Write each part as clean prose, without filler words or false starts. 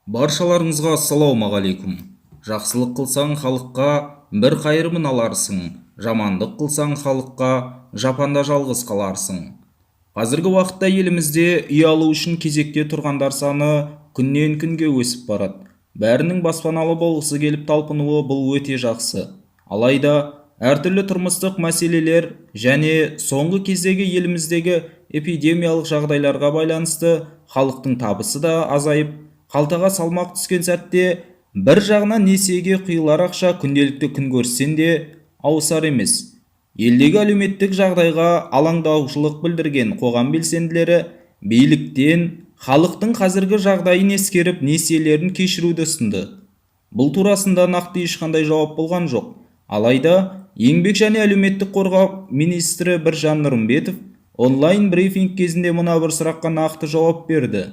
Баршаларыңызға ассалаумағалейкум. Жақсылық қылсаң халыққа бір қайырымын аларсың, жамандық қылсаң халыққа жапанда жалғыз қаларсың. Қазіргі уақытта елімізде үй алу үшін кезекте тұрғандар саны күннен күнге өсіп барады. Бәрінің баспаналы болғысы келіп талпынуы бұл өте жақсы. Алайда әртүрлі тұрмыстық мәселелер және соңғы кездегі еліміздегі эпидемиялық жағдайларға байланысты халықтың табысы да азайып, қалтаға салмақ түскен сәтте бір жағынан несиеге құйылар ақша күнделікті күн көрсен де ауысар емес. Елдегі әлеуметтік жағдайға алаңдаушылық білдірген қоғам белсенділері биліктен халықтың қазіргі жағдайын ескеріп несиелерін кешіруді ұсынды. Бұл турасында нақты ешқандай жауап болған жоқ. Алайда еңбек және әлеуметтік қорғау министрі Біржан Нұрымбетов онлайн брифинг кезінде мына бір сұраққа нақты жауап берді.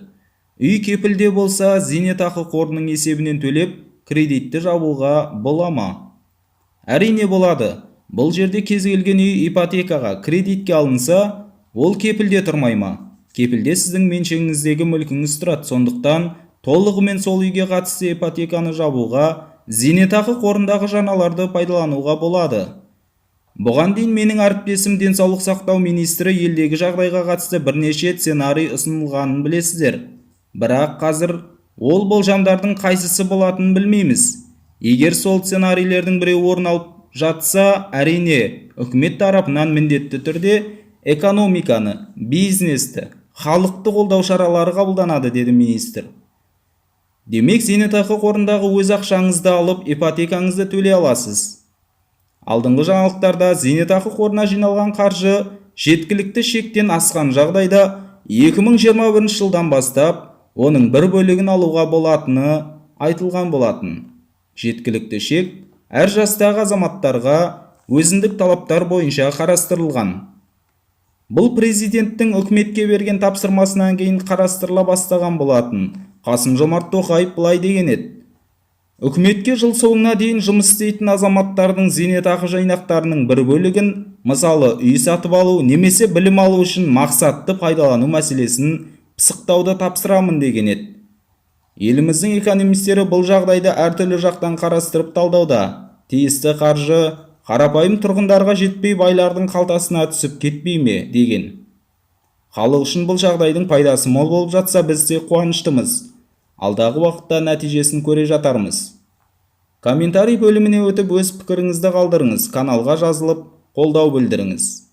Үй кепілде болса, зейнетақы қорының есебінен төлеп, кредитті жабуға бола ма? Әрине болады. Бұл жерде кез келген үй ипотекаға, кредитке алынса, ол кепілде тұрмай ма? Кепілде сіздің меншігіңіздегі мүлкіңіз тұрады, сондықтан толығымен сол үйге қатысты ипотеканы жабуға, зейнетақы қорындағы жаналарды пайдалануға болады. Бұған дейін менің әріптесім денсаулық сақтау министрі елдегі жағдайға қатысты бірнеше сценарий ұсынылғанын білесіздер. Бірақ қазір ол болжамдардың қайсысы болатынын білмейміз. Егер сол сценарийлердің біреуі орын алып жатса, әрине, үкімет тарапынан міндетті түрде экономиканы, бизнесті, халықты қолдау шаралары қабылданады, деді министр. Демек, зейнетақы қорындағы өз ақшаңызды алып, ипотекаңызды төлей аласыз. Алдыңғы жаңалықтарда зейнетақы қорына жиналған қаржы жеткілікті шектен асқан жағдайда 2021 жылдан бастап оның бір бөлігін алуға болатыны айтылған болатын. Жеткілікті шек әр жастағы азаматтарға өзіндік талаптар бойынша қарастырылған. Бұл президенттің үкіметке берген тапсырмасынан кейін қарастырыла бастаған болатын. Қасым-Жомарт Тоқаев былай деген еді: үкіметке жыл соңына дейін жұмыс істейтін азаматтардың зейнетақы жинақтарының бір бөлігін, мысалы үй сатып алу немесе білім алу үшін мақсатты пайдалану мәселесін пысықтауды тапсырамын деген еді. Еліміздің экономистері бұл жағдайды әртүрлі жақтан қарастырып талдауда. Тиісті қаржы қарапайым тұрғындарға жетпей байлардың қалтасына түсіп кетпей ме деген. Халық үшін бұл жағдайдың пайдасы мол болып жатса, біз де қуаныштымыз. Алдағы уақытта нәтижесін көре жатармыз. Комментарий бөліміне өтіп өз пікіріңізді қалдырыңыз, каналға жазылып қолдау білдіріңіз.